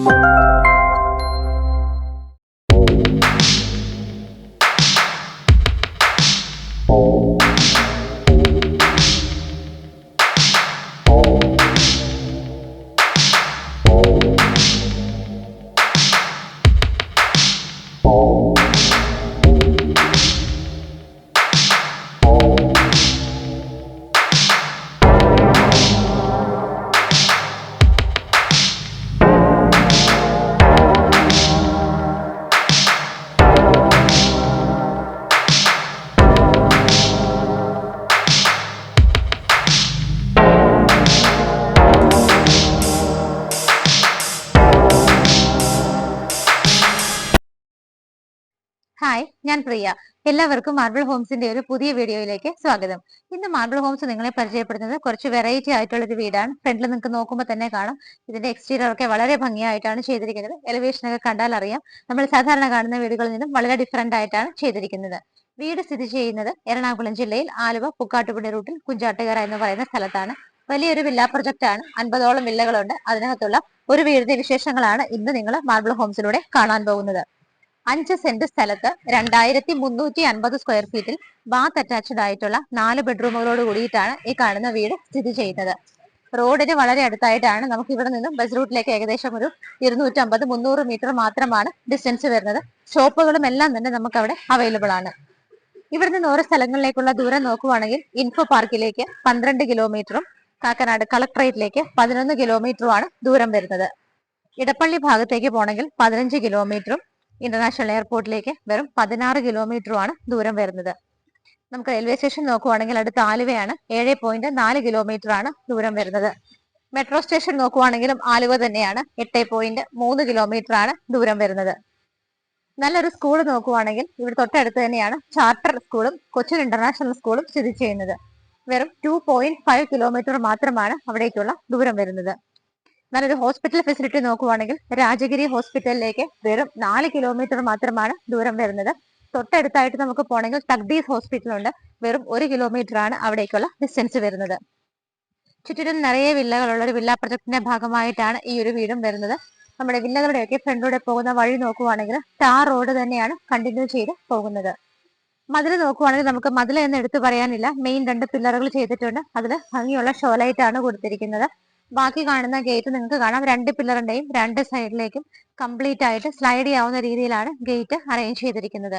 Hi, ഞാൻ പ്രിയ. എല്ലാവർക്കും marble ഹോംസിന്റെ ഒരു പുതിയ വീഡിയോയിലേക്ക് സ്വാഗതം. ഇന്ന് മാർബിൾ ഹോംസ് നിങ്ങളെ പരിചയപ്പെടുന്നത് കുറച്ച് വെറൈറ്റി ആയിട്ടുള്ള ഒരു വീടാണ്. ഫ്രണ്ടിൽ നിങ്ങൾക്ക് നോക്കുമ്പോൾ തന്നെ കാണാം, ഇതിന്റെ എക്സ്റ്റീരിയർ ഒക്കെ വളരെ ഭംഗിയായിട്ടാണ് ചെയ്തിരിക്കുന്നത്. എലിവേഷൻ ഒക്കെ കണ്ടാൽ അറിയാം, നമ്മൾ സാധാരണ കാണുന്ന വീടുകളിൽ നിന്നും വളരെ ഡിഫറെന്റ് ആയിട്ടാണ് ചെയ്തിരിക്കുന്നത്. വീട് സ്ഥിതി ചെയ്യുന്നത് എറണാകുളം ജില്ലയിൽ ആലുവ പുക്കാട്ടുപടി റൂട്ടിൽ കുഞ്ചാട്ടുകര എന്ന് പറയുന്ന സ്ഥലത്താണ്. വലിയൊരു വില്ല പ്രൊജക്ട് ആണ്. 50ഓളം വില്ലകളുണ്ട്. അതിനകത്തുള്ള ഒരു വീടിന്റെ വിശേഷങ്ങളാണ് ഇന്ന് നിങ്ങൾ മാർബിൾ ഹോംസിലൂടെ കാണാൻ പോകുന്നത്. 5 സെന്റ് സ്ഥലത്ത് 2350 സ്ക്വയർ ഫീറ്റിൽ ബാത്ത് അറ്റാച്ച്ഡ് ആയിട്ടുള്ള 4 ബെഡ്റൂമുകളോട് കൂടിയിട്ടാണ് ഈ കാണുന്ന വീട് സ്ഥിതി ചെയ്യുന്നത്. റോഡിന് വളരെ അടുത്തായിട്ടാണ്. നമുക്ക് ഇവിടെ നിന്നും ബസ് റൂട്ടിലേക്ക് ഏകദേശം ഒരു 250-300 മീറ്റർ മാത്രമാണ് ഡിസ്റ്റൻസ് വരുന്നത്. ഷോപ്പുകളും എല്ലാം തന്നെ നമുക്ക് അവിടെ അവൈലബിൾ ആണ്. ഇവിടെ നിന്ന് ഓരോ സ്ഥലങ്ങളിലേക്കുള്ള ദൂരം നോക്കുവാണെങ്കിൽ ഇൻഫോ പാർക്കിലേക്ക് 12 കിലോമീറ്ററും കാക്കനാട് കളക്ടറേറ്റിലേക്ക് 11 കിലോമീറ്ററുമാണ് ദൂരം വരുന്നത്. ഇടപ്പള്ളി ഭാഗത്തേക്ക് പോകണമെങ്കിൽ 15 കിലോമീറ്ററും ഇന്റർനാഷണൽ എയർപോർട്ടിലേക്ക് വെറും 16 കിലോമീറ്ററുമാണ് ദൂരം വരുന്നത്. നമുക്ക് റെയിൽവേ സ്റ്റേഷൻ നോക്കുവാണെങ്കിൽ അടുത്ത ആലുവയാണ്. 7.4 കിലോമീറ്റർ ആണ് ദൂരം വരുന്നത്. മെട്രോ സ്റ്റേഷൻ നോക്കുവാണെങ്കിലും ആലുവ തന്നെയാണ്. 8.3 കിലോമീറ്റർ ആണ് ദൂരം വരുന്നത്. നല്ലൊരു സ്കൂൾ നോക്കുവാണെങ്കിൽ ഇവിടെ തൊട്ടടുത്ത് തന്നെയാണ് ചാർട്ടർ സ്കൂളും കൊച്ചിൻ ഇന്റർനാഷണൽ സ്കൂളും സ്ഥിതി ചെയ്യുന്നത്. വെറും 2.5 കിലോമീറ്റർ മാത്രമാണ് അവിടേക്കുള്ള ദൂരം വരുന്നത്. നല്ലൊരു ഹോസ്പിറ്റൽ ഫെസിലിറ്റി നോക്കുവാണെങ്കിൽ രാജഗിരി ഹോസ്പിറ്റലിലേക്ക് വെറും 4 കിലോമീറ്റർ മാത്രമാണ് ദൂരം വരുന്നത്. തൊട്ടടുത്തായിട്ട് നമുക്ക് പോകണമെങ്കിൽ തഗ്ദീസ് ഹോസ്പിറ്റൽ ഉണ്ട്. വെറും 1 കിലോമീറ്റർ ആണ് അവിടേക്കുള്ള ഡിസ്റ്റൻസ് വരുന്നത്. ചുറ്റിലും നിറയെ വില്ലകളുള്ള ഒരു വില്ല പ്രൊജക്ടിന്റെ ഭാഗമായിട്ടാണ് ഈ ഒരു വീടും വരുന്നത്. നമ്മുടെ വില്ലകളുടെയൊക്കെ ഫ്രണ്ടിലൂടെ പോകുന്ന വഴി നോക്കുവാണെങ്കിൽ ടാർ റോഡ് തന്നെയാണ് കണ്ടിന്യൂ ചെയ്ത് പോകുന്നത്. മതിൽ നോക്കുവാണെങ്കിൽ നമുക്ക് മതിൽ എന്ന് എടുത്തു പറയാനില്ല. മെയിൻ 2 പില്ലറുകൾ ചെയ്തിട്ടുണ്ട്. അതിൽ ഭംഗിയുള്ള ഷോലൈറ്റ് ആണ് കൊടുത്തിരിക്കുന്നത്. ബാക്കി കാണുന്ന ഗേറ്റ് നിങ്ങൾക്ക് കാണാം. 2 പില്ലറിന്റെയും 2 സൈഡിലേക്കും കംപ്ലീറ്റ് ആയിട്ട് സ്ലൈഡ് ചെയ്യാവുന്ന രീതിയിലാണ് ഗേറ്റ് അറേഞ്ച് ചെയ്തിരിക്കുന്നത്.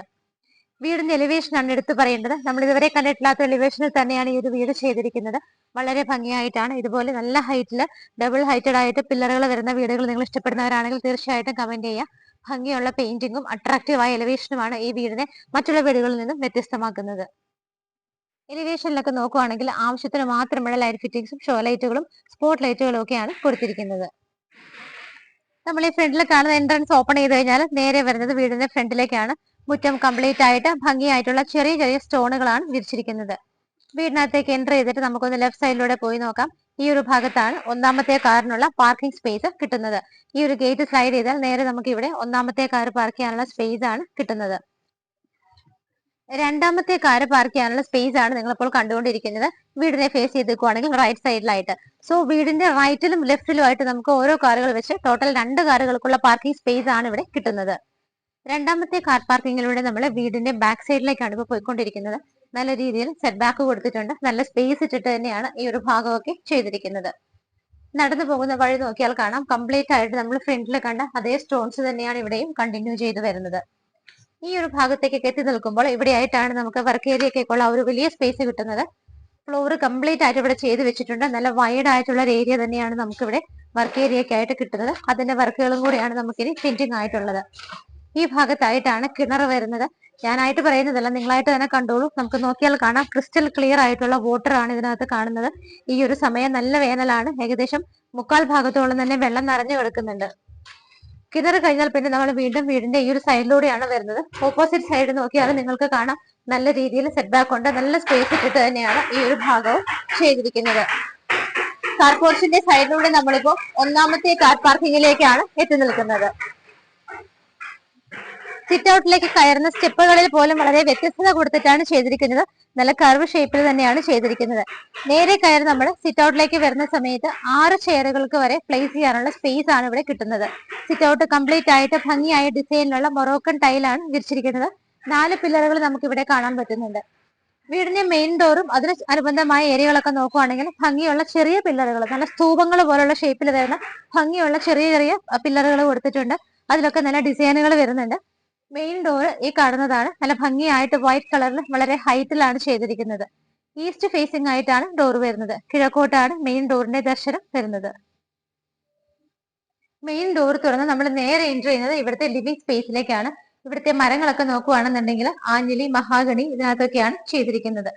വീടിന്റെ എലിവേഷൻ ആണ് എടുത്തു പറയേണ്ടത്. നമ്മൾ ഇതുവരെ കണ്ടിട്ടില്ലാത്ത എലിവേഷനിൽ തന്നെയാണ് ഈ ഒരു വീട് ചെയ്തിരിക്കുന്നത്. വളരെ ഭംഗിയായിട്ടാണ്. ഇതുപോലെ നല്ല ഹൈറ്റിൽ ഡബിൾ ഹൈറ്റഡ് ആയിട്ട് പില്ലറുകൾ വരുന്ന വീടുകൾ നിങ്ങൾ ഇഷ്ടപ്പെടുന്നവരാണെങ്കിൽ തീർച്ചയായിട്ടും കമന്റ് ചെയ്യുക. ഭംഗിയുള്ള പെയിന്റിങ്ങും അട്രാക്റ്റീവായ എലിവേഷനുമാണ് ഈ വീടിനെ മറ്റുള്ള വീടുകളിൽ നിന്നും വ്യത്യസ്തമാക്കുന്നത്. എലിവേഷനിലൊക്കെ നോക്കുവാണെങ്കിൽ ആവശ്യത്തിന് മാത്രമുള്ള ലൈറ്റ് ഫിറ്റിംഗ്സും ഷോ ലൈറ്റുകളും സ്പോട്ട് ലൈറ്റുകളും ഒക്കെയാണ് കൊടുത്തിരിക്കുന്നത്. നമ്മൾ ഈ ഫ്രണ്ടിൽ കാണുന്ന എൻട്രൻസ് ഓപ്പൺ ചെയ്ത് കഴിഞ്ഞാൽ നേരെ വരുന്നത് വീടിന്റെ ഫ്രണ്ടിലേക്കാണ്. മുറ്റം കംപ്ലീറ്റ് ആയിട്ട് ഭംഗിയായിട്ടുള്ള ചെറിയ ചെറിയ സ്റ്റോണുകളാണ് വിരിച്ചിരിക്കുന്നത്. വീടിനകത്തേക്ക് എൻ്റർ ചെയ്തിട്ട് നമുക്കൊന്ന് ലെഫ്റ്റ് സൈഡിലൂടെ പോയി നോക്കാം. ഈ ഒരു ഭാഗത്താണ് ഒന്നാമത്തെ കാറിനുള്ള പാർക്കിംഗ് സ്പേസ് കിട്ടുന്നത്. ഈ ഒരു ഗേറ്റ് സ്ലൈഡ് ചെയ്താൽ നേരെ നമുക്ക് ഇവിടെ ഒന്നാമത്തെ കാർ പാർക്ക് ചെയ്യാനുള്ള സ്പേസ് ആണ് കിട്ടുന്നത്. രണ്ടാമത്തെ കാർ പാർക്ക് ചെയ്യാനുള്ള സ്പേസ് ആണ് നിങ്ങളിപ്പോൾ കണ്ടുകൊണ്ടിരിക്കുന്നത്. വീടിനെ ഫേസ് ചെയ്തേക്കുവാണെങ്കിൽ റൈറ്റ് സൈഡിലായിട്ട്. സോ വീടിന്റെ റൈറ്റിലും ലെഫ്റ്റിലും ആയിട്ട് നമുക്ക് ഓരോ കാറുകൾ വെച്ച് ടോട്ടൽ 2 കാറുകൾക്കുള്ള പാർക്കിംഗ് സ്പേസ് ആണ് ഇവിടെ കിട്ടുന്നത്. രണ്ടാമത്തെ കാർ പാർക്കിങ്ങിലൂടെ നമ്മൾ വീടിന്റെ ബാക്ക് സൈഡിലേക്കാണ് ഇപ്പോൾ പോയിക്കൊണ്ടിരിക്കുന്നത്. നല്ല രീതിയിൽ സെറ്റ് ബാക്ക് കൊടുത്തിട്ടുണ്ട്. നല്ല സ്പേസ് ഇട്ടിട്ട് തന്നെയാണ് ഈ ഒരു ഭാഗമൊക്കെ ചെയ്തിരിക്കുന്നത്. നടന്നു പോകുന്ന വഴി നോക്കിയാൽ കാണാം, കംപ്ലീറ്റ് ആയിട്ട് നമ്മൾ ഫ്രണ്ടിൽ കണ്ട അതേ സ്റ്റോൺസ് തന്നെയാണ് ഇവിടെയും കണ്ടിന്യൂ ചെയ്ത് വരുന്നത്. ഈ ഒരു ഭാഗത്തേക്കൊക്കെ എത്തി നിൽക്കുമ്പോൾ ഇവിടെയായിട്ടാണ് നമുക്ക് വർക്ക് ഏരിയക്കുള്ള ഒരു വലിയ സ്പേസ് കിട്ടുന്നത്. ഫ്ലോർ കംപ്ലീറ്റ് ആയിട്ട് ഇവിടെ ചെയ്ത് വെച്ചിട്ടുണ്ട്. നല്ല വൈഡ് ആയിട്ടുള്ള ഒരു ഏരിയ തന്നെയാണ് നമുക്ക് ഇവിടെ വർക്ക് ഏരിയക്കായിട്ട് കിട്ടുന്നത്. അതിന്റെ വർക്കുകളും കൂടിയാണ് നമുക്കിനി പെയിന്റിംഗ് ആയിട്ടുള്ളത്. ഈ ഭാഗത്തായിട്ടാണ് കിണർ വരുന്നത്. ഞാനായിട്ട് പറയുന്നതല്ല, നിങ്ങളായിട്ട് തന്നെ കണ്ടോളൂ. നമുക്ക് നോക്കിയാൽ കാണാം, ക്രിസ്റ്റൽ ക്ലിയർ ആയിട്ടുള്ള വാട്ടർ ആണ് ഇതിനകത്ത് കാണുന്നത്. ഈ ഒരു സമയം നല്ല വേനലാണ്. ഏകദേശം 3/4 ഭാഗത്തോളം തന്നെ വെള്ളം നിറഞ്ഞു കിടക്കുന്നുണ്ട്. കിണർ കഴിഞ്ഞാൽ പിന്നെ നമ്മൾ വീണ്ടും വീടിന്റെ ഈ ഒരു സൈഡിലൂടെയാണ് വരുന്നത്. ഓപ്പോസിറ്റ് സൈഡ് നോക്കിയാൽ നിങ്ങൾക്ക് കാണാം, നല്ല രീതിയിൽ സെറ്റ് ബാക്ക് ഉണ്ട്. നല്ല സ്പേസ് ഇട്ടിട്ട് തന്നെയാണ് ഈ ഒരു ഭാഗവും ചെയ്തിരിക്കുന്നത്. കാർ പോർച്ചിന്റെ സൈഡിലൂടെ നമ്മളിപ്പോ ഒന്നാമത്തെ കാർ പാർക്കിങ്ങിലേക്കാണ് എത്തി നിൽക്കുന്നത്. സിറ്റ് ഔട്ടിലേക്ക് കയറുന്ന സ്റ്റെപ്പുകളിൽ പോലും വളരെ വ്യത്യസ്തത കൊടുത്തിട്ടാണ് ചെയ്തിരിക്കുന്നത്. നല്ല കർവ് ഷേപ്പിൽ തന്നെയാണ് ചെയ്തിരിക്കുന്നത്. നേരെ കയറി നമ്മൾ സിറ്റ് ഔട്ടിലേക്ക് വരുന്ന സമയത്ത് 6 ചെയറുകൾക്ക് വരെ പ്ലേസ് ചെയ്യാനുള്ള സ്പേസ് ആണ് ഇവിടെ കിട്ടുന്നത്. സിറ്റ് ഔട്ട് കംപ്ലീറ്റ് ആയിട്ട് ഭംഗിയായ ഡിസൈനിലുള്ള മൊറോക്കൻ ടൈലാണ് വിരിച്ചിരിക്കുന്നത്. 4 പില്ലറുകൾ നമുക്ക് ഇവിടെ കാണാൻ പറ്റുന്നുണ്ട്. വീടിന്റെ മെയിൻ ഡോറും അതിന് അനുബന്ധമായ ഏരിയകളൊക്കെ നോക്കുവാണെങ്കിൽ ഭംഗിയുള്ള ചെറിയ പില്ലറുകൾ, നല്ല സ്തൂപങ്ങൾ പോലുള്ള ഷേപ്പിൽ വരുന്ന ഭംഗിയുള്ള ചെറിയ ചെറിയ പില്ലറുകൾ കൊടുത്തിട്ടുണ്ട്. അതിലൊക്കെ നല്ല ഡിസൈനുകൾ വരുന്നുണ്ട്. മെയിൻ ഡോർ ഈ കാണുന്നതാണ്. നല്ല ഭംഗിയായിട്ട് വൈറ്റ് കളറിൽ വളരെ ഹൈറ്റിലാണ് ചെയ്തിരിക്കുന്നത്. ഈസ്റ്റ് ഫേസിംഗ് ആയിട്ടാണ് ഡോർ വരുന്നത്. കിഴക്കോട്ടാണ് മെയിൻ ഡോറിന്റെ ദർശനം വരുന്നത്. മെയിൻ ഡോർ തുറന്ന് നമ്മൾ നേരെ എൻട്രി ചെയ്യുന്നത് ഇവിടുത്തെ ലിവിംഗ് സ്പേസിലേക്കാണ്. ഇവിടുത്തെ മരങ്ങളൊക്കെ നോക്കുവാണെന്നുണ്ടെങ്കിൽ ആഞ്ഞിലി, മഹാഗണി ഇതിനകത്തൊക്കെയാണ് ചെയ്തിരിക്കുന്നത്.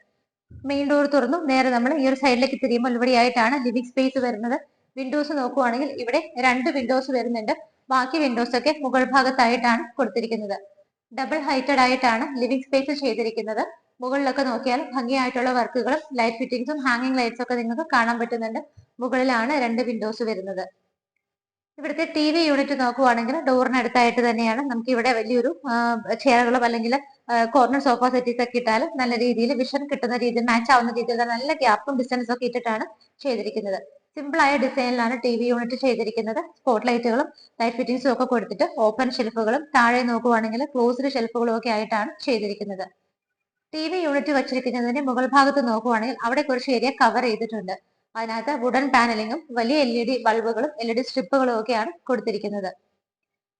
മെയിൻ ഡോർ തുറന്നു നേരെ നമ്മൾ ഈ ഒരു സൈഡിലേക്ക് തിരിയുമ്പോൾ ഇവിടെയായിട്ടാണ് ലിവിംഗ് സ്പേസ് വരുന്നത്. വിൻഡോസ് നോക്കുവാണെങ്കിൽ ഇവിടെ 2 വിൻഡോസ് വരുന്നുണ്ട്. ബാക്കി വിൻഡോസ് ഒക്കെ മുകൾ ഭാഗത്തായിട്ടാണ് കൊടുത്തിരിക്കുന്നത്. ഡബിൾ ഹൈറ്റഡ് ആയിട്ടാണ് ലിവിംഗ് സ്പേസ് ചെയ്തിരിക്കുന്നത്. മുകളിലൊക്കെ നോക്കിയാൽ ഭംഗിയായിട്ടുള്ള വർക്കുകളും ലൈറ്റ് ഫിറ്റിംഗ്സും ഹാങ്ങിങ് ലൈറ്റ്സും ഒക്കെ നിങ്ങൾക്ക് കാണാൻ പറ്റുന്നുണ്ട്. മുകളിലാണ് 2 വിൻഡോസ് വരുന്നത്. ഇവിടുത്തെ TV യൂണിറ്റ് നോക്കുവാണെങ്കിൽ ഡോറിനടുത്തായിട്ട് തന്നെയാണ്. നമുക്ക് ഇവിടെ വലിയൊരു ചെയറുകളും അല്ലെങ്കിൽ കോർണർ സോഫ സെറ്റീസ് ഒക്കെ ഇട്ടാൽ നല്ല രീതിയിൽ വിഷൻ കിട്ടുന്ന രീതിയിൽ മാച്ച് ആവുന്ന രീതിയിൽ നല്ല ഗ്യാപ്പും ഡിസ്റ്റൻസും ഒക്കെ ഇട്ടിട്ടാണ് ചെയ്തിരിക്കുന്നത്. സിമ്പിൾ ആയ ഡിസൈനിലാണ് TV യൂണിറ്റ് ചെയ്തിരിക്കുന്നത്. സ്പോട്ട് ലൈറ്റുകളും ലൈറ്റ് ഫിറ്റിംഗ്സും ഒക്കെ കൊടുത്തിട്ട് ഓപ്പൺ ഷെൽഫുകളും താഴെ നോക്കുവാണെങ്കിൽ ക്ലോസ്ഡ് ഷെൽഫുകളും ഒക്കെ ആയിട്ടാണ് ചെയ്തിരിക്കുന്നത്. TV യൂണിറ്റ് വെച്ചിരിക്കുന്നതിന്റെ മുകൾ ഭാഗത്ത് നോക്കുവാണെങ്കിൽ അവിടെ കുറച്ച് ഏരിയ കവർ ചെയ്തിട്ടുണ്ട്. അതിനകത്ത് വുഡൻ പാനലിങ്ങും വലിയ LED ബൾബുകളും LED സ്ട്രിപ്പുകളും ഒക്കെയാണ് കൊടുത്തിരിക്കുന്നത്.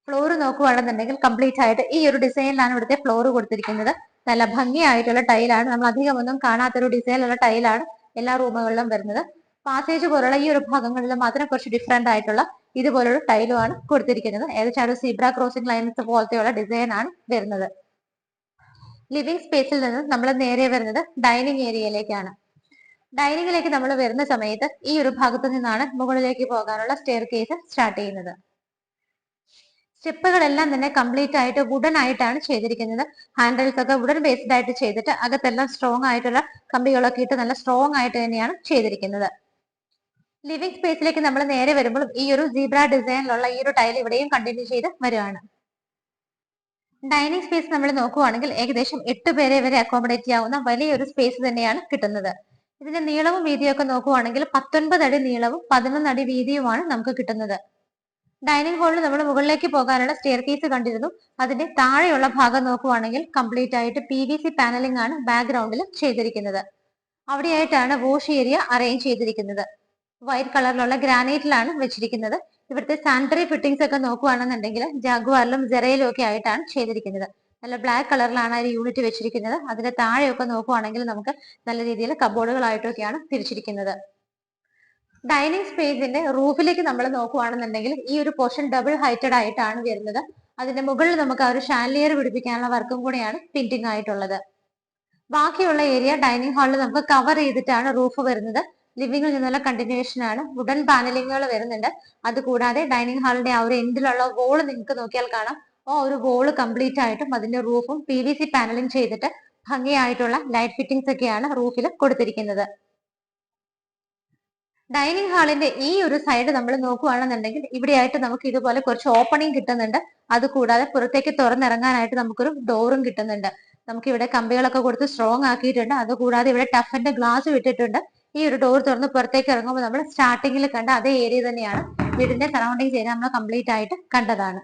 ഫ്ലോർ നോക്കുവാണെന്നുണ്ടെങ്കിൽ കംപ്ലീറ്റ് ആയിട്ട് ഈ ഒരു ഡിസൈനിലാണ് ഇവിടുത്തെ ഫ്ലോർ കൊടുത്തിരിക്കുന്നത്. നല്ല ഭംഗിയായിട്ടുള്ള ടൈലാണ്. നമ്മൾ അധികം ഒന്നും കാണാത്തൊരു ഡിസൈനിലുള്ള ടൈലാണ് എല്ലാ റൂമുകളിലും വരുന്നത്. പാസേജ് പോലുള്ള ഈ ഒരു ഭാഗങ്ങളിൽ മാത്രം കുറച്ച് ഡിഫറെന്റ് ആയിട്ടുള്ള ഇതുപോലുള്ള ടൈലുമാണ് കൊടുത്തിരിക്കുന്നത്. ഏകദേശം സീബ്ര ക്രോസിംഗ് ലൈൻസ് പോലത്തെയുള്ള ഡിസൈൻ ആണ് വരുന്നത്. ലിവിംഗ് സ്പേസിൽ നിന്ന് നമ്മൾ നേരെ വരുന്നത് ഡൈനിങ് ഏരിയയിലേക്കാണ്. ഡൈനിങ്ങിലേക്ക് നമ്മൾ വരുന്ന സമയത്ത് ഈ ഒരു ഭാഗത്തു നിന്നാണ് മുകളിലേക്ക് പോകാനുള്ള സ്റ്റെയർ കേസ് സ്റ്റാർട്ട് ചെയ്യുന്നത്. സ്റ്റെപ്പുകളെല്ലാം തന്നെ കംപ്ലീറ്റ് ആയിട്ട് വുഡൻ ആയിട്ടാണ് ചെയ്തിരിക്കുന്നത്. ഹാൻഡിൽസ് ഒക്കെ വുഡൻ ബേസ്ഡ് ആയിട്ട് ചെയ്തിട്ട് അകത്തെല്ലാം സ്ട്രോങ് ആയിട്ടുള്ള കമ്പികളൊക്കെ ഇട്ട് നല്ല സ്ട്രോങ് ആയിട്ട് തന്നെയാണ് ചെയ്തിരിക്കുന്നത്. ലിവിംഗ് സ്പേസിലേക്ക് നമ്മൾ നേരെ വരുമ്പോൾ ഈ ഒരു സീബ്ര ഡിസൈനിലുള്ള ഈ ഒരു ടൈൽ ഇവിടെയും കണ്ടിന്യൂ ചെയ്ത് വരികയാണ്. ഡൈനിങ് സ്പേസ് നമ്മൾ നോക്കുവാണെങ്കിൽ ഏകദേശം 8 പേരെ വരെ അക്കോമഡേറ്റ് ചെയ്യാവുന്ന വലിയൊരു സ്പേസ് തന്നെയാണ് കിട്ടുന്നത്. ഇതിന്റെ നീളവും വീതിയും ഒക്കെ നോക്കുവാണെങ്കിൽ 19 അടി നീളവും 11 അടി വീതിയുമാണ് നമുക്ക് കിട്ടുന്നത്. ഡൈനിങ് ഹാളിൽ നമ്മൾ മുകളിലേക്ക് പോകാനുള്ള സ്റ്റെയർ കേസ് കണ്ടിരുന്നു. അതിന്റെ താഴെയുള്ള ഭാഗം നോക്കുവാണെങ്കിൽ കംപ്ലീറ്റ് ആയിട്ട് PVC പാനലിംഗ് ആണ് ബാക്ക്ഗ്രൗണ്ടിൽ ചെയ്തിരിക്കുന്നത്. അവിടെയായിട്ടാണ് വാഷ് ഏരിയ അറേഞ്ച് ചെയ്തിരിക്കുന്നത്. വൈറ്റ് കളറിലുള്ള ഗ്രാനൈറ്റിലാണ് വെച്ചിരിക്കുന്നത്. ഇവിടുത്തെ സാനിറ്ററി ഫിറ്റിംഗ്സ് ഒക്കെ നോക്കുവാണെന്നുണ്ടെങ്കിൽ ജാഗ്വാറിലും സെറയിലും ഒക്കെ ആയിട്ടാണ് ചെയ്തിരിക്കുന്നത്. നല്ല ബ്ലാക്ക് കളറിലാണ് ആ ഒരു യൂണിറ്റ് വെച്ചിരിക്കുന്നത്. അതിന്റെ താഴെയൊക്കെ നോക്കുവാണെങ്കിൽ നമുക്ക് നല്ല രീതിയിൽ കബോർഡുകളായിട്ടൊക്കെയാണ് തിരിച്ചിരിക്കുന്നത്. ഡൈനിങ് സ്പേസിന്റെ റൂഫിലേക്ക് നമ്മൾ നോക്കുവാണെന്നുണ്ടെങ്കിൽ ഈ ഒരു പോർഷൻ ഡബിൾ ഹൈറ്റഡ് ആയിട്ടാണ് വരുന്നത്. അതിന്റെ മുകളിൽ നമുക്ക് ആ ഒരു ഷാൻലിയർ പിടിപ്പിക്കാനുള്ള വർക്കും കൂടെയാണ് പെയിന്റിംഗ് ആയിട്ടുള്ളത്. ബാക്കിയുള്ള ഏരിയ ഡൈനിങ് ഹാളിൽ നമുക്ക് കവർ ചെയ്തിട്ടാണ് റൂഫ് വരുന്നത്. ലിവിംഗിൽ നിന്നുള്ള കണ്ടിന്യൂഷൻ ആണ്. വുഡൻ പാനലിങ്ങുകൾ വരുന്നുണ്ട്. അതുകൂടാതെ ഡൈനിങ് ഹാളിന്റെ ആ ഒരു എൻഡിലുള്ള വോള് നിങ്ങൾക്ക് നോക്കിയാൽ കാണാം. ആ ഒരു വോള് കംപ്ലീറ്റ് ആയിട്ടും അതിന്റെ റൂഫും PVC പാനലിംഗ് ചെയ്തിട്ട് ഭംഗിയായിട്ടുള്ള ലൈറ്റ് ഫിറ്റിംഗ്സ് ഒക്കെയാണ് റൂഫിൽ കൊടുത്തിരിക്കുന്നത്. ഡൈനിങ് ഹാളിന്റെ ഈ ഒരു സൈഡ് നമ്മൾ നോക്കുകയാണെന്നുണ്ടെങ്കിൽ ഇവിടെയായിട്ട് നമുക്ക് ഇതുപോലെ കുറച്ച് ഓപ്പണിംഗ് കിട്ടുന്നുണ്ട്. അതുകൂടാതെ പുറത്തേക്ക് തുറന്നിറങ്ങാനായിട്ട് നമുക്കൊരു ഡോറും കിട്ടുന്നുണ്ട്. നമുക്ക് ഇവിടെ കമ്പികളൊക്കെ കൊടുത്ത് സ്ട്രോങ് ആക്കിയിട്ടുണ്ട്. അതുകൂടാതെ ഇവിടെ ടഫിന്റെ ഗ്ലാസ് വിട്ടിട്ടുണ്ട്. ഈ ഒരു ഡോർ തുറന്ന് പുറത്തേക്ക് ഇറങ്ങുമ്പോൾ നമ്മൾ സ്റ്റാർട്ടിങ്ങിൽ കണ്ട അതേ ഏരിയ തന്നെയാണ്. വീടിന്റെ സറൗണ്ടിങ്സ് ഏരിയ നമ്മൾ കംപ്ലീറ്റ് ആയിട്ട് കണ്ടതാണ്.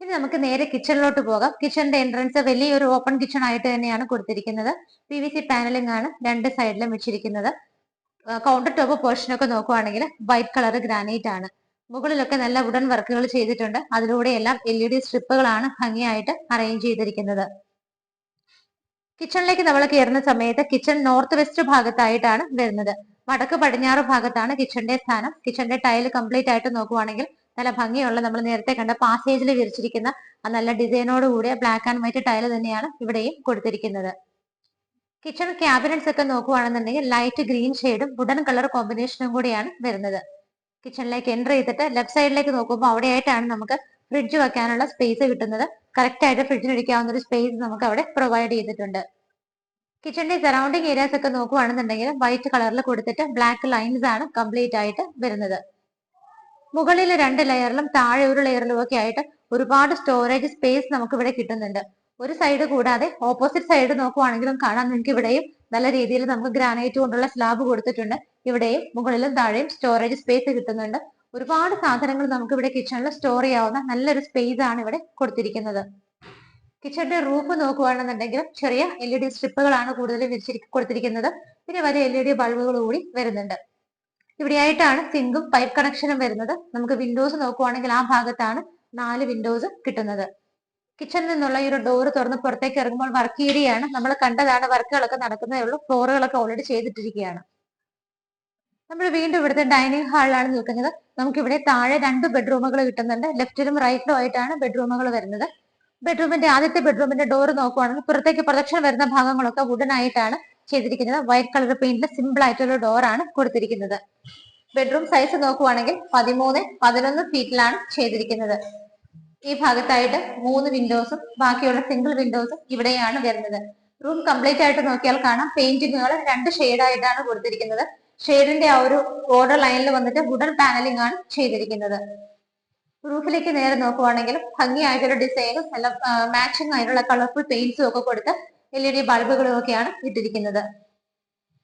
ഇനി നമുക്ക് നേരെ കിച്ചണിലോട്ട് പോകാം. കിച്ചണിന്റെ എൻട്രൻസ് വലിയൊരു ഓപ്പൺ കിച്ചൺ ആയിട്ട് തന്നെയാണ് കൊടുത്തിരിക്കുന്നത്. PVC പാനലിംഗ് ആണ് 2 സൈഡിലും വെച്ചിരിക്കുന്നത്. കൗണ്ടർ ടോപ്പ് പോർഷനൊക്കെ നോക്കുവാണെങ്കിൽ വൈറ്റ് കളർ ഗ്രാനൈറ്റ് ആണ്. മുകളിലൊക്കെ നല്ല വുഡൻ വർക്കുകൾ ചെയ്തിട്ടുണ്ട്. അതിലൂടെ എല്ലാം LED സ്ട്രിപ്പുകളാണ് ഭംഗിയായിട്ട് അറേഞ്ച് ചെയ്തിരിക്കുന്നത്. കിച്ചണിലേക്ക് നമ്മൾ കയറുന്ന സമയത്ത് കിച്ചൺ നോർത്ത് വെസ്റ്റ് ഭാഗത്തായിട്ടാണ് വരുന്നത്. വടക്ക് പടിഞ്ഞാറ് ഭാഗത്താണ് കിച്ചണിന്റെ സ്ഥാനം. കിച്ചണിന്റെ ടൈൽ കംപ്ലീറ്റ് ആയിട്ട് നോക്കുവാണെങ്കിൽ നല്ല ഭംഗിയുള്ള നമ്മൾ നേരത്തെ കണ്ട പാസേജിൽ വിരിച്ചിരിക്കുന്ന ആ നല്ല ഡിസൈനോട് കൂടിയ ബ്ലാക്ക് ആൻഡ് വൈറ്റ് ടൈൽ തന്നെയാണ് ഇവിടെയും കൊടുത്തിരിക്കുന്നത്. കിച്ചൺ ക്യാബിനറ്റ്സ് ഒക്കെ നോക്കുവാണെന്നുണ്ടെങ്കിൽ ലൈറ്റ് ഗ്രീൻ ഷെയ്ഡും വുഡൻ കളർ കോമ്പിനേഷനും കൂടിയാണ് വരുന്നത്. കിച്ചണിലേക്ക് എൻ്റർ ചെയ്തിട്ട് ലെഫ്റ്റ് സൈഡിലേക്ക് നോക്കുമ്പോൾ അവിടെയായിട്ടാണ് നമുക്ക് ഫ്രിഡ്ജ് വെക്കാനുള്ള സ്പേസ് കിട്ടുന്നത്. കറക്റ്റ് ആയിട്ട് ഫ്രിഡ്ജിന് ഇരിക്കാവുന്ന ഒരു സ്പേസ് നമുക്ക് അവിടെ പ്രൊവൈഡ് ചെയ്തിട്ടുണ്ട്. കിച്ചണിന്റെ സറൗണ്ടിങ് ഏരിയാസ് ഒക്കെ നോക്കുവാണെന്നുണ്ടെങ്കിൽ വൈറ്റ് കളറിൽ കൊടുത്തിട്ട് ബ്ലാക്ക് ലൈൻസ് ആണ് കംപ്ലീറ്റ് ആയിട്ട് വരുന്നത്. മുകളിൽ 2 ലെയറിലും താഴെ ഒരു ലെയറിലും ഒക്കെ ആയിട്ട് ഒരുപാട് സ്റ്റോറേജ് സ്പേസ് നമുക്ക് ഇവിടെ കിട്ടുന്നുണ്ട്. ഒരു സൈഡ് കൂടാതെ ഓപ്പോസിറ്റ് സൈഡ് നോക്കുവാണെങ്കിലും കാണാം നിങ്ങൾക്ക് ഇവിടെയും നല്ല രീതിയിൽ നമുക്ക് ഗ്രാനൈറ്റ് കൊണ്ടുള്ള സ്ലാബ് കൊടുത്തിട്ടുണ്ട്. ഇവിടെയും മുകളിലും താഴെയും സ്റ്റോറേജ് സ്പേസ് കിട്ടുന്നുണ്ട്. ഒരുപാട് സാധനങ്ങൾ നമുക്ക് ഇവിടെ കിച്ചണിൽ സ്റ്റോർ ചെയ്യാവുന്ന നല്ലൊരു സ്പേസ് ആണ് ഇവിടെ കൊടുത്തിരിക്കുന്നത്. കിച്ചണിന്റെ റൂഫ് നോക്കുകയാണെന്നുണ്ടെങ്കിൽ ചെറിയ LED സ്ട്രിപ്പുകളാണ് കൂടുതലും കൊടുത്തിരിക്കുന്നത്. പിന്നെ വലിയ LED ബൾബുകൾ കൂടി വരുന്നുണ്ട്. ഇവിടെയായിട്ടാണ് സിങ്കും പൈപ്പ് കണക്ഷനും വരുന്നത്. നമുക്ക് വിൻഡോസ് നോക്കുവാണെങ്കിൽ ആ ഭാഗത്താണ് 4 വിൻഡോസ് കിട്ടുന്നത്. കിച്ചണിൽ നിന്നുള്ള ഈ ഒരു ഡോറ് തുറന്ന് പുറത്തേക്ക് ഇറങ്ങുമ്പോൾ വർക്ക് ഏരിയയാണ്. നമ്മൾ കണ്ടതാണ്, വർക്കുകളൊക്കെ നടക്കുന്നതേ ഉള്ളൂ. ഫ്ലോറുകളൊക്കെ ഓൾറെഡി ചെയ്തിട്ടിരിക്കുകയാണ്. നമ്മൾ വീണ്ടും ഇവിടുത്തെ ഡൈനിങ് ഹാളിലാണ് നിൽക്കുന്നത്. നമുക്കിവിടെ താഴെ 2 ബെഡ്റൂമുകൾ കിട്ടുന്നുണ്ട്. ലെഫ്റ്റിലും റൈറ്റിലും ആയിട്ടാണ് ബെഡ്റൂമുകൾ വരുന്നത്. ആദ്യത്തെ ബെഡ്റൂമിന്റെ ഡോർ നോക്കുവാണെങ്കിൽ പുറത്തേക്ക് പ്രൊജക്ഷൻ വരുന്ന ഭാഗങ്ങളൊക്കെ വുഡൻ ആയിട്ടാണ് ചെയ്തിരിക്കുന്നത്. വൈറ്റ് കളർ പെയിന്റിൽ സിമ്പിൾ ആയിട്ടുള്ള ഡോർ ആണ് കൊടുത്തിരിക്കുന്നത്. ബെഡ്റൂം സൈസ് നോക്കുവാണെങ്കിൽ 13-11 ഫീറ്റിലാണ് ചെയ്തിരിക്കുന്നത്. ഈ ഭാഗത്തായിട്ട് 3 വിൻഡോസും ബാക്കിയുള്ള സിംഗിൾ വിൻഡോസും ഇവിടെയാണ് വരുന്നത്. റൂം കംപ്ലീറ്റ് ആയിട്ട് നോക്കിയാൽ കാണാം പെയിന്റിങ്ങുകൾ 2 ഷെയ്ഡായിട്ടാണ് കൊടുത്തിരിക്കുന്നത്. ഷെയ്ഡിന്റെ ആ ഒരു ബോർഡർ ലൈനിൽ വന്നിട്ട് വുഡൻ പാനലിംഗ് ആണ് ചെയ്തിരിക്കുന്നത്. റൂഫിലേക്ക് നേരെ നോക്കുവാണെങ്കിൽ ഭംഗിയായിട്ടുള്ള ഡിസൈനും എല്ലാം മാച്ചിങ് ആയിട്ടുള്ള കളർഫുൾ പെയിന്റ്സും ഒക്കെ കൊടുത്ത് LED ബൾബുകളും ഒക്കെയാണ് ഇട്ടിരിക്കുന്നത്.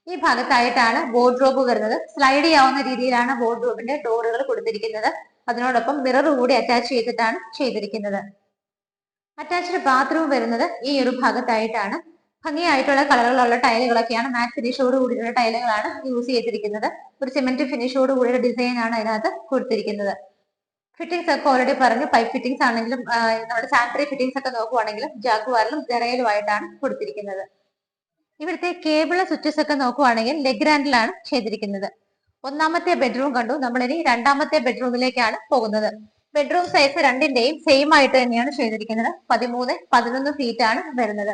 ഈ ഭാഗത്തായിട്ടാണ് വാർഡ്രോബ് വരുന്നത്. സ്ലൈഡ് ചെയ്യാവുന്ന രീതിയിലാണ് വാർഡ്രോബിന്റെ ഡോറുകൾ കൊടുത്തിരിക്കുന്നത്. അതിനോടൊപ്പം മിറർ കൂടി അറ്റാച്ച് ചെയ്തിട്ടാണ് ചെയ്തിരിക്കുന്നത്. അറ്റാച്ച്ഡ് ബാത്റൂം വരുന്നത് ഈ ഒരു ഭാഗത്തായിട്ടാണ്. ഭംഗിയായിട്ടുള്ള കളറുകളുള്ള ടൈലുകളൊക്കെയാണ്, മാറ്റ് ഫിനിഷോട് കൂടിയുള്ള ടൈലുകളാണ് യൂസ് ചെയ്തിരിക്കുന്നത്. ഒരു സിമെന്റ് ഫിനിഷോട് കൂടിയുള്ള ഡിസൈൻ ആണ് അതിനകത്ത് കൊടുത്തിരിക്കുന്നത്. ഫിറ്റിംഗ്സ് ഒക്കെ ഓൾറെഡി പറഞ്ഞു. പൈപ്പ് ഫിറ്റിംഗ്സ് ആണെങ്കിലും നമ്മുടെ സാനിറ്ററി ഫിറ്റിംഗ്സ് ഒക്കെ നോക്കുവാണെങ്കിലും ജാഗ്വാറിലും ജെറയിലുമായിട്ടാണ് കൊടുത്തിരിക്കുന്നത്. ഇവിടുത്തെ കേബിൾ സ്വിച്ചസ് ഒക്കെ നോക്കുവാണെങ്കിൽ ലെഗ്രാൻഡിലാണ് ചെയ്തിരിക്കുന്നത്. ഒന്നാമത്തെ ബെഡ്റൂം കണ്ടു. നമ്മളിനി രണ്ടാമത്തെ ബെഡ്റൂമിലേക്കാണ് പോകുന്നത്. ബെഡ്റൂം സൈസ് രണ്ടിന്റെയും സെയിം ആയിട്ട് തന്നെയാണ് ചെയ്തിരിക്കുന്നത്. 13-11 ഫീറ്റ് ആണ് വരുന്നത്.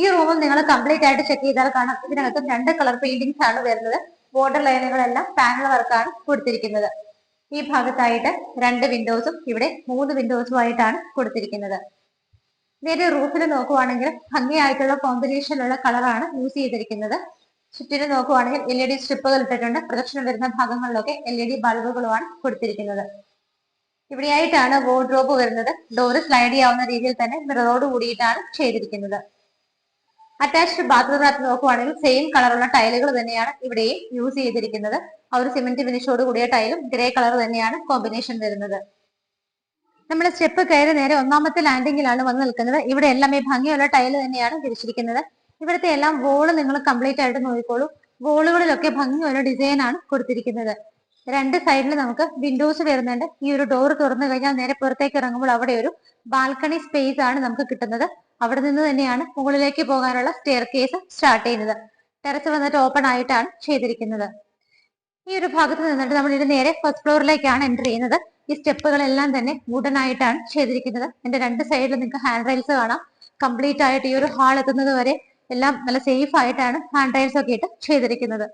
ഈ റൂമും നിങ്ങൾ കംപ്ലീറ്റ് ആയിട്ട് ചെക്ക് ചെയ്താൽ കാണാം ഇതിനകത്ത് 2 കളർ പെയിന്റിങ്സ് ആണ് വരുന്നത്. ബോർഡർ ലൈനുകളെല്ലാം പാനൽ വർക്കാണ് കൊടുത്തിരിക്കുന്നത്. ഈ ഭാഗത്തായിട്ട് 2 വിൻഡോസും ഇവിടെ 3 വിൻഡോസും ആയിട്ടാണ് കൊടുത്തിരിക്കുന്നത്. നേരെ റൂഫിൽ നോക്കുവാണെങ്കിൽ ഭംഗിയായിട്ടുള്ള കോമ്പിനേഷനിലുള്ള കളറാണ് യൂസ് ചെയ്തിരിക്കുന്നത്. ചുറ്റിനും നോക്കുവാണെങ്കിൽ LED സ്ട്രിപ്പുകൾ ഇട്ടിട്ടുണ്ട്. പ്രദക്ഷിണം വരുന്ന ഭാഗങ്ങളിലൊക്കെ LED ബൾബുകളുമാണ് കൊടുത്തിരിക്കുന്നത്. ഇവിടെയായിട്ടാണ് വാർഡ്രോബ് വരുന്നത്. ഡോറ് സ്ലൈഡ് ചെയ്യാവുന്ന രീതിയിൽ തന്നെ മിററോട് കൂടിയിട്ടാണ് ചെയ്തിരിക്കുന്നത്. അറ്റാച്ച്ഡ് ബാത്റൂമിനകത്ത് നോക്കുവാണെങ്കിൽ സെയിം കളറുള്ള ടൈലുകൾ തന്നെയാണ് ഇവിടെയും യൂസ് ചെയ്തിരിക്കുന്നത്. ആ ഒരു സിമെന്റ് ഫിനിഷോട് കൂടിയ ടൈലും ഗ്രേ കളർ തന്നെയാണ് കോമ്പിനേഷൻ വരുന്നത്. നമ്മൾ സ്റ്റെപ്പ് കയറി നേരെ ഒന്നാമത്തെ ലാൻഡിങ്ങിലാണ് വന്ന് നിൽക്കുന്നത്. ഇവിടെ എല്ലാം ഈ ഭംഗിയുള്ള ടൈല് തന്നെയാണ് വിരിച്ചിരിക്കുന്നത്. ഇവിടുത്തെ എല്ലാം വോള് നിങ്ങൾ കംപ്ലീറ്റ് ആയിട്ട് നോക്കിക്കോളൂ. വോളുകളിലൊക്കെ ഭംഗിയുള്ള ഡിസൈൻ ആണ് കൊടുത്തിരിക്കുന്നത്. 2 സൈഡിൽ നമുക്ക് വിൻഡോസ് വരുന്നുണ്ട്. ഈ ഒരു ഡോർ തുറന്നു കഴിഞ്ഞാൽ നേരെ പുറത്തേക്ക് ഇറങ്ങുമ്പോൾ അവിടെ ഒരു ബാൽക്കണി സ്പേസ് ആണ് നമുക്ക് കിട്ടുന്നത്. അവിടെ നിന്ന് തന്നെയാണ് മുകളിലേക്ക് പോകാനുള്ള സ്റ്റെയർ കേസ് സ്റ്റാർട്ട് ചെയ്യുന്നത്. ടെറസ് വന്നിട്ട് ഓപ്പൺ ആയിട്ടാണ് ചെയ്തിരിക്കുന്നത്. ഈ ഒരു ഭാഗത്ത് നിന്നിട്ട് നമ്മൾ ഇത് നേരെ ഫസ്റ്റ് ഫ്ലോറിലേക്കാണ് എൻ്റർ ചെയ്യുന്നത്. ഈ സ്റ്റെപ്പുകളെല്ലാം തന്നെ വുഡൻ ആയിട്ടാണ് ചെയ്തിരിക്കുന്നത്. എന്റെ 2 സൈഡിൽ നിങ്ങൾക്ക് ഹാൻഡ് റൈൽസ് കാണാം. കംപ്ലീറ്റ് ആയിട്ട് ഈ ഒരു ഹാൾ എത്തുന്നത് വരെ എല്ലാം നല്ല സേഫ് ആയിട്ടാണ് ഹാൻഡ് റൈൽസ് ഒക്കെ ഇട്ട് ചെയ്തിരിക്കുന്നത്.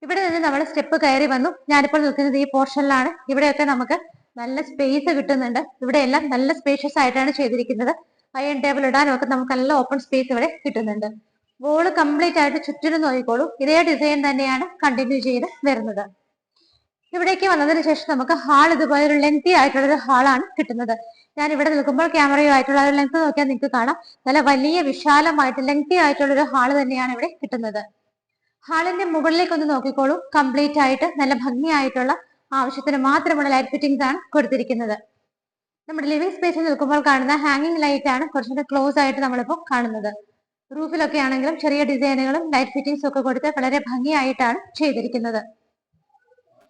ഇവിടെ നിന്ന് നമ്മൾ സ്റ്റെപ്പ് കയറി വന്നു. ഞാനിപ്പോൾ നിൽക്കുന്നത് ഈ പോർഷനിലാണ്. ഇവിടെയൊക്കെ നമുക്ക് നല്ല സ്പേസ് കിട്ടുന്നുണ്ട്. ഇവിടെ എല്ലാം നല്ല സ്പേഷ്യസ് ആയിട്ടാണ് ചെയ്തിരിക്കുന്നത്. അയൺ ടേബിൾ ഇടാനും ഒക്കെ നമുക്ക് നല്ല ഓപ്പൺ സ്പേസ് ഇവിടെ കിട്ടുന്നുണ്ട്. വോള് കംപ്ലീറ്റ് ആയിട്ട് ചുറ്റിനും നോക്കിക്കോളൂ. ഇതേ ഡിസൈൻ തന്നെയാണ് കണ്ടിന്യൂ ചെയ്ത് വരുന്നത്. ഇവിടേക്ക് വന്നതിന് ശേഷം നമുക്ക് ഹാൾ ഇതുപോലെ ഒരു ലെങ്തി ആയിട്ടുള്ള ഒരു ഹാളാണ് കിട്ടുന്നത്. ഞാൻ ഇവിടെ നിൽക്കുമ്പോൾ ക്യാമറയുമായിട്ടുള്ള ഒരു ലെങ്ത് നോക്കിയാൽ നിങ്ങൾക്ക് കാണാം. നല്ല വലിയ വിശാലമായിട്ട് ലെങ്തി ആയിട്ടുള്ള ഒരു ഹാള് തന്നെയാണ് ഇവിടെ കിട്ടുന്നത്. ഹാളിന്റെ മുകളിലേക്ക് ഒന്ന് നോക്കിക്കോളൂ. കംപ്ലീറ്റ് ആയിട്ട് നല്ല ഭംഗിയായിട്ടുള്ള ആവശ്യത്തിന് മാത്രമുള്ള ലൈറ്റ് ഫിറ്റിംഗ്സ് ആണ് കൊടുത്തിരിക്കുന്നത്. നമ്മുടെ ലിവിംഗ് സ്പേസിൽ നിൽക്കുമ്പോൾ കാണുന്ന ഹാങ്ങിങ് ലൈറ്റ് ആണ് കുറച്ചുകൂടെ ക്ലോസ് ആയിട്ട് നമ്മളിപ്പോൾ കാണുന്നത്. റൂഫിലൊക്കെ ആണെങ്കിലും ചെറിയ ഡിസൈനുകളും ലൈറ്റ് ഫിറ്റിംഗ്സും ഒക്കെ കൊടുത്ത് വളരെ ഭംഗിയായിട്ടാണ് ചെയ്തിരിക്കുന്നത്.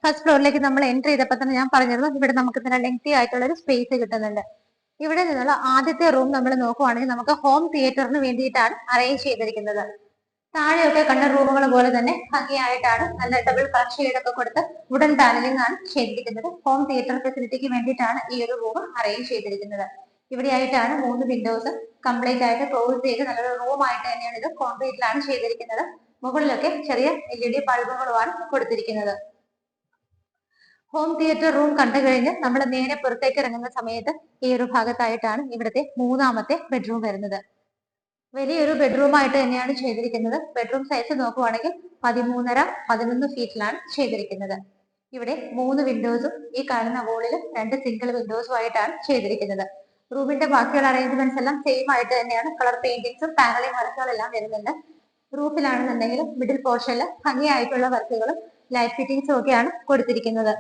ഫസ്റ്റ് ഫ്ലോറിലേക്ക് നമ്മൾ എൻട്രി ചെയ്തപ്പോൾ തന്നെ ഞാൻ പറഞ്ഞിരുന്നു ഇവിടെ നമുക്ക് നല്ല ലെങ്തി ആയിട്ടുള്ള ഒരു സ്പേസ് കിട്ടുന്നുണ്ട്. ഇവിടെ നിന്നുള്ള ആദ്യത്തെ റൂം നമ്മൾ നോക്കുവാണെങ്കിൽ നമുക്ക് ഹോം തിയേറ്ററിന് വേണ്ടിയിട്ടാണ് അറേഞ്ച് ചെയ്തിരിക്കുന്നത്. താഴെയൊക്കെ കണ്ട റൂമുകൾ പോലെ തന്നെ ഭംഗിയായിട്ടാണ് നല്ല ഡബിൾ കളർ ഷെയ്ഡൊക്കെ കൊടുത്ത് വുഡൻ പാനലിംഗ് ആണ് ചെയ്തിരിക്കുന്നത്. ഹോം തിയേറ്റർ ഫെസിലിറ്റിക്ക് വേണ്ടിയിട്ടാണ് ഈ ഒരു റൂം അറേഞ്ച് ചെയ്തിരിക്കുന്നത്. ഇവിടെയായിട്ടാണ് 3 വിൻഡോസ് കംപ്ലീറ്റ് ആയിട്ട് ക്ലോസ് ചെയ്ത് നല്ലൊരു റൂം ആയിട്ട് തന്നെയാണ് ഇത് കോൺക്രീറ്റിലാണ് ചെയ്തിരിക്കുന്നത്. മുകളിലൊക്കെ ചെറിയ LED ബൾബുകളുമാണ് കൊടുത്തിരിക്കുന്നത്. ഹോം തിയേറ്റർ റൂം കണ്ടു കഴിഞ്ഞ് നമ്മൾ നേരെ പുറത്തേക്ക് ഇറങ്ങുന്ന സമയത്ത് ഈ ഒരു ഭാഗത്തായിട്ടാണ് ഇവിടുത്തെ 3ാമത്തെ ബെഡ്റൂം വരുന്നത്. വലിയൊരു ബെഡ്റൂം ആയിട്ട് തന്നെയാണ് ചെയ്തിരിക്കുന്നത്. ബെഡ്റൂം സൈസ് നോക്കുവാണെങ്കിൽ 13-11 ഫീറ്റിലാണ് ചെയ്തിരിക്കുന്നത്. ഇവിടെ 3 വിൻഡോസും ഈ കാണുന്ന വോളിൽ 2 സിംഗിൾ വിൻഡോസും ആയിട്ടാണ് ചെയ്തിരിക്കുന്നത്. റൂമിന്റെ ബാക്കിയുള്ള അറേഞ്ച്മെന്റ്സ് എല്ലാം സെയിം ആയിട്ട് തന്നെയാണ്. കളർ പെയിന്റിങ്സും പാനലിംഗ് വർക്കുകളെല്ലാം വരുന്നുണ്ട്. റൂഫിലാണെന്നുണ്ടെങ്കിലും മിഡിൽ പോർഷനിൽ ഭംഗിയായിട്ടുള്ള വർക്കുകളും ലൈറ്റ് ഫിറ്റിംഗ്സും ഒക്കെയാണ് കൊടുത്തിരിക്കുന്നത്.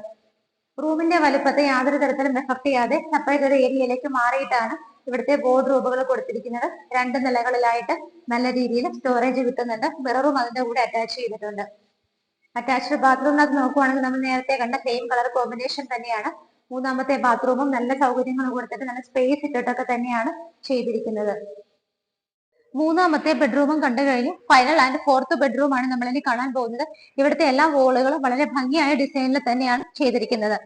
റൂമിന്റെ വലുപ്പത്തെ യാതൊരു തരത്തിലും എഫക്ട് ചെയ്യാതെ സെപ്പറേറ്റ് ഒരു ഏരിയയിലേക്ക് മാറിയിട്ടാണ് ഇവിടുത്തെ ബോർഡ് റൂമുകൾ കൊടുത്തിരിക്കുന്നത്. 2 നിലകളിലായിട്ട് നല്ല രീതിയിൽ സ്റ്റോറേജ് കിട്ടുന്നുണ്ട്. മിററും അതിന്റെ കൂടെ അറ്റാച്ച് ചെയ്തിട്ടുണ്ട്. അറ്റാച്ച്ഡ് ബാത്റൂമിനകത്ത് നോക്കുവാണെങ്കിൽ നമ്മൾ നേരത്തെ കണ്ട സെയിം കളർ കോമ്പിനേഷൻ തന്നെയാണ്. മൂന്നാമത്തെ ബാത്റൂമും നല്ല സൗകര്യങ്ങൾ കൊടുത്തിട്ട് നല്ല സ്പേസ് ഇട്ടിട്ടൊക്കെ തന്നെയാണ് ചെയ്തിരിക്കുന്നത്. മൂന്നാമത്തെ ബെഡ്റൂമും കണ്ടു കഴിഞ്ഞു. ഫൈനൽ ആൻഡ് ഫോർത്ത് ബെഡ്റൂം ആണ് നമ്മളിനി കാണാൻ പോകുന്നത്. ഇവിടുത്തെ എല്ലാ വോളുകളും വളരെ ഭംഗിയായ ഡിസൈനിൽ തന്നെയാണ് ചെയ്തിരിക്കുന്നത്.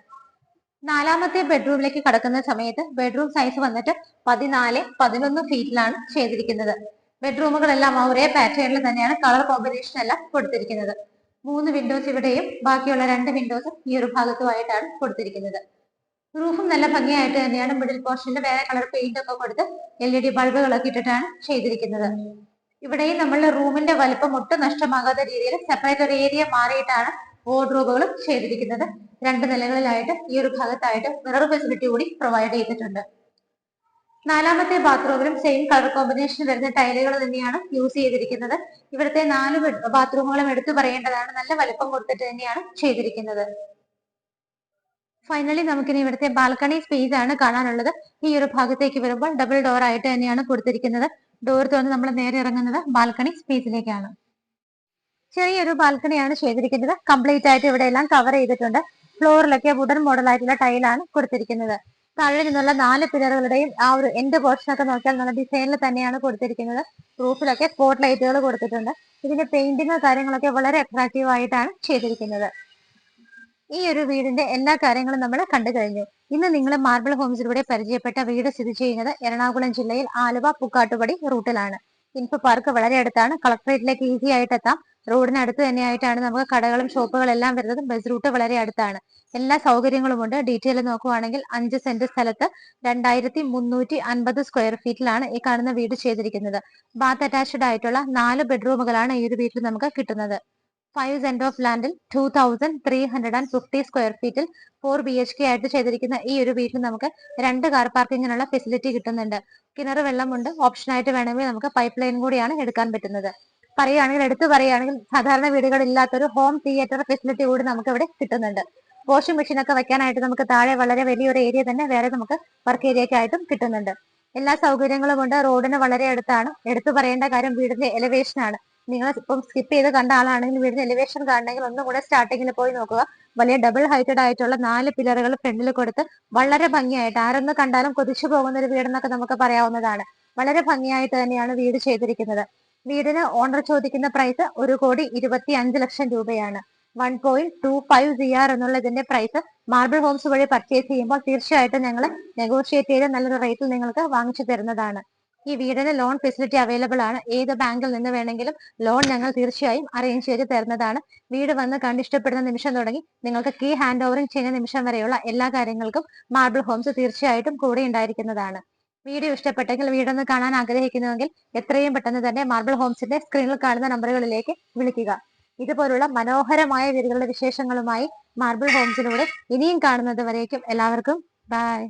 നാലാമത്തെ ബെഡ്റൂമിലേക്ക് കടക്കുന്ന സമയത്ത് ബെഡ്റൂം സൈസ് വന്നിട്ട് 14-11 ഫീറ്റിലാണ് ചെയ്തിരിക്കുന്നത്. ബെഡ്റൂമുകളെല്ലാം ഒരേ പാറ്റേണിൽ തന്നെയാണ് കളർ കോമ്പിനേഷൻ എല്ലാം കൊടുത്തിരിക്കുന്നത്. 3 വിൻഡോസ് ഇവിടെയും ബാക്കിയുള്ള 2 വിൻഡോസും ഈ ഒരു ഭാഗത്തുമായിട്ടാണ് കൊടുത്തിരിക്കുന്നത്. റൂഫും നല്ല ഭംഗിയായിട്ട് തന്നെയാണ്. മിഡിൽ പോർഷനിൽ വേറെ കളർ പെയിന്റ് ഒക്കെ കൊടുത്ത് LED ബൾബുകളൊക്കെ ഇട്ടിട്ടാണ് ചെയ്തിരിക്കുന്നത്. ഇവിടെയും നമ്മൾ റൂമിന്റെ വലിപ്പം ഒട്ടും നഷ്ടമാകാത്ത രീതിയിൽ സെപ്പറേറ്റ് ഒരു ഏരിയ മാറിയിട്ടാണ് വാർഡ്രോബുകളും ചെയ്തിരിക്കുന്നത്. 2 നിലകളിലായിട്ട് ഈ ഒരു ഭാഗത്തായിട്ട് മിറർ ഫെസിലിറ്റി കൂടി പ്രൊവൈഡ് ചെയ്തിട്ടുണ്ട്. നാലാമത്തെ ബാത്റൂമിലും സെയിം കളർ കോമ്പിനേഷൻ വരുന്ന ടൈലുകൾ തന്നെയാണ് യൂസ് ചെയ്തിരിക്കുന്നത്. ഇവിടുത്തെ 4 ബാത്റൂമുകളും എടുത്തു പറയേണ്ടതാണ്. നല്ല വലിപ്പം കൊടുത്തിട്ട് തന്നെയാണ് ചെയ്തിരിക്കുന്നത്. ഫൈനലി നമുക്കിനി ഇവിടുത്തെ ബാൽക്കണി സ്പേസ് ആണ് കാണാനുള്ളത്. ഈ ഒരു ഭാഗത്തേക്ക് വരുമ്പോൾ ഡബിൾ ഡോർ ആയിട്ട് തന്നെയാണ് കൊടുത്തിരിക്കുന്നത്. ഡോർ തുറന്ന് നമ്മൾ നേരെ ഇറങ്ങുന്നത് ബാൽക്കണി സ്പേസിലേക്കാണ്. ചെറിയൊരു ബാൽക്കണിയാണ് ചെയ്തിരിക്കുന്നത്. കംപ്ലീറ്റ് ആയിട്ട് ഇവിടെ എല്ലാം കവർ ചെയ്തിട്ടുണ്ട്. ഫ്ലോറിലൊക്കെ വുഡൻ മോഡൽ ആയിട്ടുള്ള ടൈലാണ് കൊടുത്തിരിക്കുന്നത്. താഴെ നിന്നുള്ള 4 പില്ലറുകളുടെയും ആ ഒരു എൻഡ് പോർഷൻ ഒക്കെ നോക്കിയാൽ നല്ല ഡിസൈനിൽ തന്നെയാണ് കൊടുത്തിരിക്കുന്നത്. റൂഫിലൊക്കെ സ്പോട്ട് ലൈറ്റുകൾ കൊടുത്തിട്ടുണ്ട്. ഇതിന്റെ പെയിന്റിങ് കാര്യങ്ങളൊക്കെ വളരെ അട്രാക്റ്റീവ് ആയിട്ടാണ് ചെയ്തിരിക്കുന്നത്. ഈ ഒരു വീടിന്റെ എല്ലാ കാര്യങ്ങളും നമ്മൾ കണ്ടു കഴിഞ്ഞു. ഇന്ന് നിങ്ങൾ മാർബിൾ ഹോംസിലൂടെ പരിചയപ്പെട്ട വീട് സ്ഥിതി ചെയ്യുന്നത് എറണാകുളം ജില്ലയിൽ ആലുവ പുക്കാട്ടുപടി റൂട്ടിലാണ്. ഇൻഫോ പാർക്ക് വളരെ അടുത്താണ്. കളക്ടറേറ്റിലേക്ക് ഈസി ആയിട്ട് എത്താം. റോഡിന് അടുത്ത് തന്നെയായിട്ടാണ് നമുക്ക് കടകളും ഷോപ്പുകളും എല്ലാം വരുന്നത്. ബസ് റൂട്ട് വളരെ അടുത്താണ്. എല്ലാ സൗകര്യങ്ങളും ഉണ്ട്. ഡീറ്റെയിൽ നോക്കുവാണെങ്കിൽ 5 സെന്റ് സ്ഥലത്ത് 2350 സ്ക്വയർ ഫീറ്റിലാണ് ഈ കാണുന്ന വീട് ചെയ്തിരിക്കുന്നത്. ബാത്ത് അറ്റാച്ച്ഡ് ആയിട്ടുള്ള 4 ബെഡ്റൂമുകളാണ് ഈ ഒരു വീട്ടിൽ നമുക്ക് കിട്ടുന്നത്. 5 സെന്റ് ഓഫ് ലാൻഡിൽ 2350 സ്ക്വയർ ഫീറ്റിൽ 4 BHK ആയിട്ട് ചെയ്തിരിക്കുന്ന ഈ ഒരു വീട്ടിൽ നമുക്ക് 2 കാർ പാർക്കിങ്ങിനുള്ള ഫെസിലിറ്റി കിട്ടുന്നുണ്ട്. കിണർ വെള്ളമുണ്ട്. ഓപ്ഷനായിട്ട് വേണമെങ്കിൽ നമുക്ക് പൈപ്പ് ലൈൻ കൂടിയാണ് എടുക്കാൻ പറ്റുന്നത്. എടുത്തു പറയുകയാണെങ്കിൽ സാധാരണ വീടുകളിൽ ഇല്ലാത്തൊരു ഹോം തിയേറ്റർ ഫെസിലിറ്റി കൂടി നമുക്ക് ഇവിടെ കിട്ടുന്നുണ്ട്. വാഷിംഗ് മെഷീൻ ഒക്കെ വെക്കാനായിട്ട് നമുക്ക് താഴെ വളരെ വലിയൊരു ഏരിയ തന്നെ വേറെ നമുക്ക് വർക്ക് ഏരിയക്കായിട്ടും കിട്ടുന്നുണ്ട്. എല്ലാ സൗകര്യങ്ങളും ഉണ്ട്. റോഡിന് വളരെ അടുത്താണ്. എടുത്തു പറയേണ്ട കാര്യം വീടിന്റെ എലിവേഷൻ ആണ്. നിങ്ങൾ ഇപ്പം സ്കിപ്പ് ചെയ്ത് കണ്ട ആളാണെങ്കിൽ വീടിന്റെ എലിവേഷൻ കാണണമെങ്കിൽ ഒന്നും കൂടെ സ്റ്റാർട്ടിങ്ങിൽ പോയി നോക്കുക. വലിയ ഡബിൾ ഹൈറ്റഡ് ആയിട്ടുള്ള 4 പില്ലറുകൾ ഫ്രണ്ടിൽ കൊടുത്ത് വളരെ ഭംഗിയായിട്ട് ആരൊന്ന് കണ്ടാലും കൊതിച്ചു പോകുന്ന ഒരു വീടെന്നൊക്കെ നമുക്ക് പറയാവുന്നതാണ്. വളരെ ഭംഗിയായിട്ട് തന്നെയാണ് വീട് ചെയ്തിരിക്കുന്നത്. വീടിന് ഓണർ ചോദിക്കുന്ന പ്രൈസ് 1,25,00,000 രൂപയാണ്. 1.25 CR എന്നുള്ള ഇതിന്റെ പ്രൈസ് മാർബിൾ ഹോംസ് വഴി പർച്ചേസ് ചെയ്യുമ്പോൾ തീർച്ചയായിട്ടും ഞങ്ങൾ നെഗോഷിയേറ്റ് ചെയ്ത് നല്ലൊരു റേറ്റിൽ നിങ്ങൾക്ക് വാങ്ങിച്ചു തരുന്നതാണ്. ഈ വീടിന് ലോൺ ഫെസിലിറ്റി അവൈലബിൾ ആണ്. ഏത് ബാങ്കിൽ നിന്ന് വേണമെങ്കിലും ലോൺ ഞങ്ങൾ തീർച്ചയായും അറേഞ്ച് ചെയ്ത് തരുന്നതാണ്. വീട് വന്ന് കണ്ടിഷ്ടപ്പെടുന്ന നിമിഷം തുടങ്ങി നിങ്ങൾക്ക് കീ ഹാൻഡ് ഓവറിംഗ് ചെയ്യുന്ന നിമിഷം വരെയുള്ള എല്ലാ കാര്യങ്ങൾക്കും മാർബിൾ ഹോംസ് തീർച്ചയായിട്ടും കൂടെ ഉണ്ടായിരിക്കുന്നതാണ്. വീഡിയോ ഇഷ്ടപ്പെട്ടെങ്കിൽ വീടൊന്ന് കാണാൻ ആഗ്രഹിക്കുന്നുവെങ്കിൽ എത്രയും പെട്ടെന്ന് തന്നെ മാർബിൾ ഹോംസിന്റെ സ്ക്രീനിൽ കാണുന്ന നമ്പറുകളിലേക്ക് വിളിക്കുക. ഇതുപോലുള്ള മനോഹരമായ വീടുകളുടെ വിശേഷങ്ങളുമായി മാർബിൾ ഹോംസിലൂടെ ഇനിയും കാണുന്നത് വരേക്കും എല്ലാവർക്കും ബൈ.